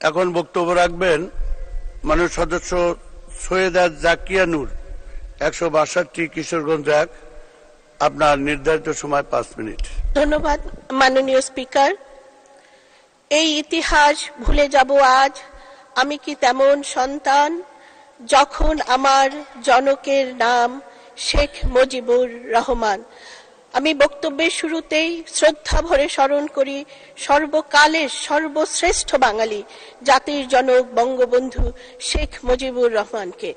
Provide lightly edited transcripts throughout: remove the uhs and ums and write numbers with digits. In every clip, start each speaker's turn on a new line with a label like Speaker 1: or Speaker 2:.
Speaker 1: এখন বক্তব্য রাখবেন মাননীয় সদস্য সৈয়দা জাকিয়া নূর, 162 কিশোরগঞ্জ 1। আপনার নির্ধারিত সময় 5 মিনিট।
Speaker 2: ধন্যবাদ মাননীয় স্পিকার। এই ইতিহাস ভুলে যাব আজ, আমি কি তেমন সন্তান, যখন আমার জনকের নাম শেখ মুজিবুর রহমান। আমি বক্তব্যের শুরুতেই শ্রদ্ধা ভরে স্মরণ করি সর্বকালের সর্বশ্রেষ্ঠ বাঙালি জাতির জনক বঙ্গবন্ধু শেখ মুজিবুর রহমানকে।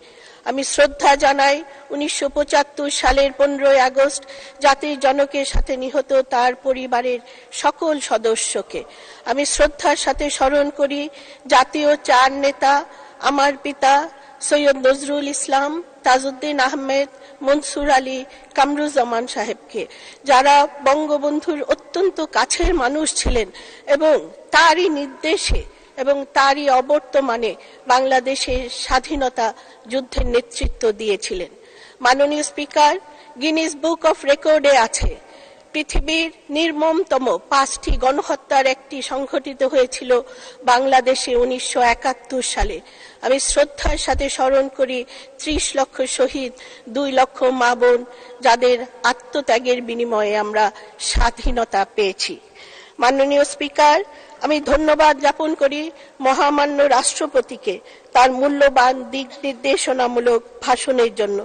Speaker 2: আমি শ্রদ্ধা জানাই 1975 সালের 15 আগস্ট জাতির জনকের সাথে নিহত তার পরিবারের সকল সদস্যকে। আমি শ্রদ্ধার সাথে স্মরণ করি জাতীয় 4 নেতা, আমার পিতা সৈয়দ নজরুল ইসলাম, তাজউদ্দিন আহমেদ, মনসুর আলী, কামরুজ্জামান সাহেবকে, যারা বঙ্গবন্ধুর অত্যন্ত কাছের মানুষ ছিলেন এবং তারই নির্দেশে এবং তারই অবর্তমানে বাংলাদেশের স্বাধীনতা যুদ্ধের নেতৃত্ব দিয়েছিলেন। মাননীয় স্পিকার, গিনিস বুক অফ রেকর্ডে আছে পৃথিবীর নির্মমতম 5টি গণহত্যার একটি সংঘটিত হয়েছিল বাংলাদেশে 1971 সালে। আমি শ্রদ্ধার সাথে স্মরণ করি 30 লক্ষ শহীদ, 2 লক্ষ মা বোন, যাদের আত্মত্যাগের বিনিময়ে আমরা স্বাধীনতা পেয়েছি। মাননীয় স্পিকার, আমি ধন্যবাদ জ্ঞাপন করি মহামান্য রাষ্ট্রপতিকে তার মূল্যবান দিক নির্দেশনামূলক ভাষণের জন্য।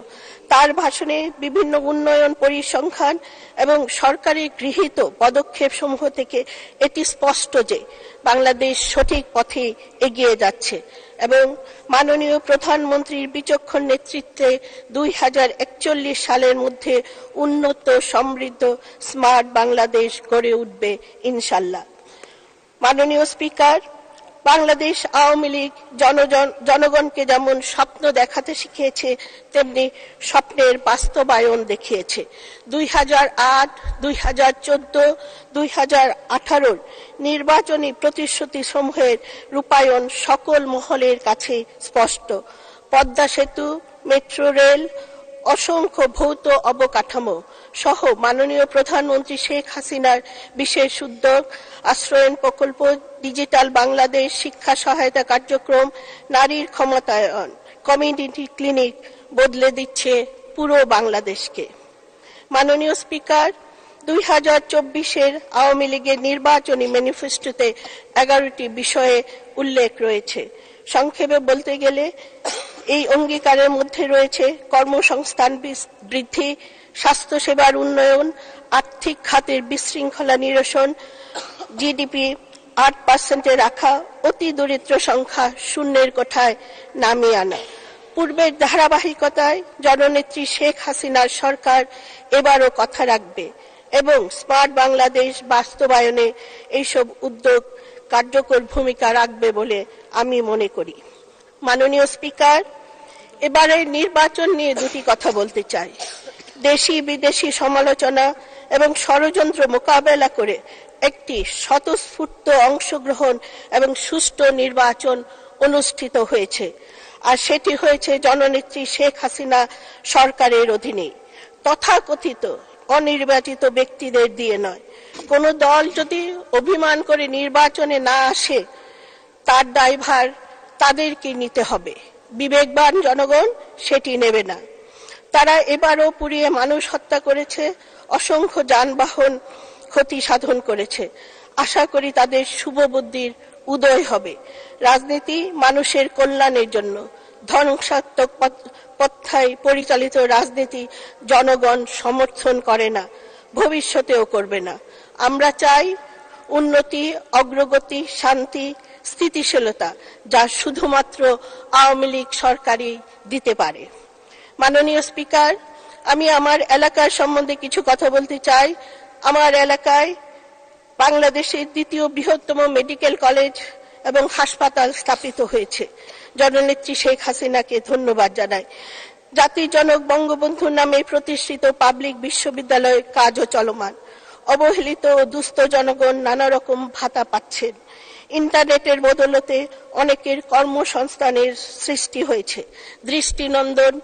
Speaker 2: তার ভাষণে বিভিন্ন উন্নয়ন পরিসংখ্যান এবং সরকারের গৃহীত পদক্ষেপ সমূহ থেকে এটি স্পষ্ট যে বাংলাদেশ সঠিক পথে এগিয়ে যাচ্ছে এবং মাননীয় প্রধানমন্ত্রীর বিচক্ষণ নেতৃত্বে 2041 সালের মধ্যে উন্নত, সমৃদ্ধ, স্মার্ট বাংলাদেশ গড়ে উঠবে ইনশাল্লাহ। মাননীয় স্পিকার, বাংলাদেশ আওয়ামী লীগ জনগণকে যেমন স্বপ্ন দেখাতে শিখিয়েছে তেমনি স্বপ্নের বাস্তবায়ন দেখিয়েছে। 2008, 2014, 2018 নির্বাচনী প্রতিশ্রুতি সমূহের রূপায়ণ সকল মহলের কাছে স্পষ্ট। পদ্মা সেতু, মেট্রো রেল, অসংখ্য ভৌত অবকাঠামো সহ মাননীয় প্রধানমন্ত্রী শেখ হাসিনার বিশেষ উদ্যোগ, আশ্রয়ন প্রকল্প, ডিজিটাল বাংলাদেশ, শিক্ষা সহায়তা কার্যক্রম, নারীর ক্ষমতায়ন, কমিউনিটি ক্লিনিক বদলে দিচ্ছে পুরো বাংলাদেশকে। মাননীয় স্পিকার, 2024-এর আওয়ামী লীগের নির্বাচনী ম্যানিফেস্টোতে 11টি বিষয়ে উল্লেখ রয়েছে। সংক্ষেপে বলতে গেলে এই অঙ্গীকারের মধ্যে রয়েছে কর্মসংস্থান বৃদ্ধি, স্বাস্থ্যসেবার উন্নয়ন, আর্থিক খাতের বিশৃঙ্খলা নিরসন, জিডিপি 8% রাখা, অতি দরিদ্র সংখ্যা শূন্যের কোঠায় নামিয়ে আনা। পূর্বের ধারাবাহিকতায় জননেত্রী শেখ হাসিনার সরকার এবারও কথা রাখবে এবং স্মার্ট বাংলাদেশ বাস্তবায়নে এইসব উদ্যোগ কার্যকর ভূমিকা রাখবে বলে আমি মনে করি। মাননীয় স্পিকার, এবারের নির্বাচন নিয়ে দুটি কথা বলতে চাই। দেশি বিদেশি সমালোচনা এবং ষড়যন্ত্র মোকাবেলা করে একটি স্বতঃস্ফূর্ত অংশগ্রহণ এবং সুষ্ঠু নির্বাচন অনুষ্ঠিত হয়েছে, আর সেটি হয়েছে জননেত্রী শেখ হাসিনা সরকারের অধীনে, তথাকথিত অনির্বাচিত ব্যক্তিদের দিয়ে নয়। কোন দল যদি অভিমান করে নির্বাচনে না আসে তার দায়ভার তাদেরকে নিতে হবে, বিবেকবান জনগণ সেটি নেবে না। তারা এবারও পুড়িয়ে মানুষ হত্যা করেছে, অসংখ্য যানবাহন ক্ষতি সাধন করেছে। আশা করি তাদের শুভ বুদ্ধির উদয় হবে। রাজনীতি মানুষের কল্যাণের জন্য, ধ্বংসাত্মক পন্থায় পরিচালিত রাজনীতি জনগণ সমর্থন করে না, ভবিষ্যতেও করবে না। আমরা চাই উন্নতি, অগ্রগতি, শান্তি, স্থিতিশীলতা, যা শুধুমাত্র আওয়ামী লীগ সরকারই দিতে পারে। মাননীয় স্পিকার, আমি আমার এলাকার সম্বন্ধে কিছু কথা বলতে চাই। আমার এলাকায় বাংলাদেশের দ্বিতীয় বৃহত্তম মেডিকেল কলেজ এবং হাসপাতাল স্থাপিত হয়েছে। জননেত্রী শেখ হাসিনাকে ধন্যবাদ জানাই। জাতির জনক বঙ্গবন্ধুর নামে প্রতিষ্ঠিত পাবলিক বিশ্ববিদ্যালয়ের কাজও চলমান। অবহেলিত ও দুস্থ জনগণ নানা রকম ভাতা পাচ্ছেন। ইন্টারনেটের বদৌলতে অনেকের কর্মসংস্থানের সৃষ্টি হয়েছে। দৃষ্টিনন্দন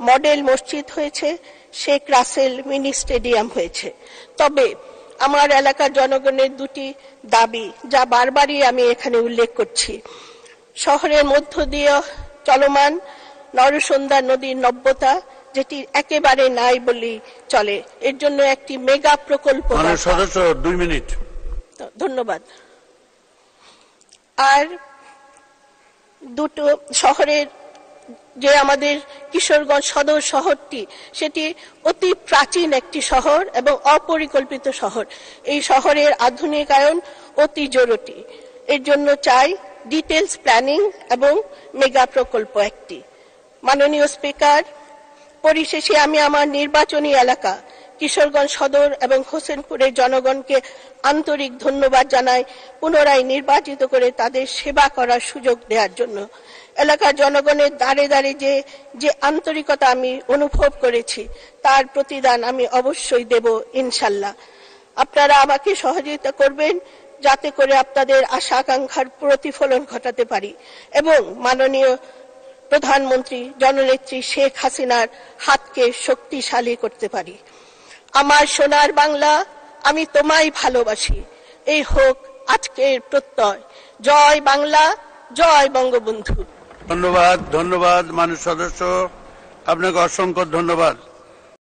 Speaker 2: মডেল মসজিদ হয়েছে, শেখ রাসেল মিনি স্টেডিয়াম হয়েছে। তবে আমার এলাকার জনগণের দুটি দাবি, যা বারবারই আমি এখানে উল্লেখ করছি। শহরের মধ্য দিয়ে চলমান নরসুন্দা নদীর নব্যতা, যেটি একেবারে নাই বলেই চলে, এর জন্য একটি মেগা প্রকল্প
Speaker 1: মাননীয়
Speaker 2: দরকার।
Speaker 1: সদস্য 2 মিনিট।
Speaker 2: ধন্যবাদ। আর দুটো শহরের যে আমাদের কিশোরগঞ্জ সদর শহরটি, সেটি অতি প্রাচীন একটি শহর এবং অপরিকল্পিত শহর। এই শহরের আধুনিকায়ন অতি জরুরি। এর জন্য চাই ডিটেলস প্ল্যানিং এবং মেগা প্রকল্প একটি। মাননীয় স্পিকার, পরিশেষে আমি আমার নির্বাচনী এলাকা কিশোরগঞ্জ সদর এবং হোসেনপুরের জনগণকে আন্তরিক ধন্যবাদ জানাই পুনরায় নির্বাচিত করে তাদের সেবা করার সুযোগ দেওয়ার জন্য। এলাকার জনগণের দ্বারে দ্বারে যে আন্তরিকতা আমি অনুভব করেছি, তার প্রতিদান আমি অবশ্যই দেব ইনশাল্লাহ। আপনারা আমাকে সহযোগিতা করবেন যাতে করে আপনাদের আশা আকাঙ্ক্ষার প্রতিফলন ঘটাতে পারি এবং মাননীয় প্রধানমন্ত্রী জননেত্রী শেখ হাসিনার হাতকে শক্তিশালী করতে পারি। আমার সোনার বাংলা, আমি তোমায় ভালোবাসি, এই হোক আজকের প্রত্যয়। জয় বাংলা, জয় বঙ্গবন্ধু।
Speaker 1: ধন্যবাদ, ধন্যবাদ মাননীয় সদস্য, আপনাকে অসংখ্য ধন্যবাদ।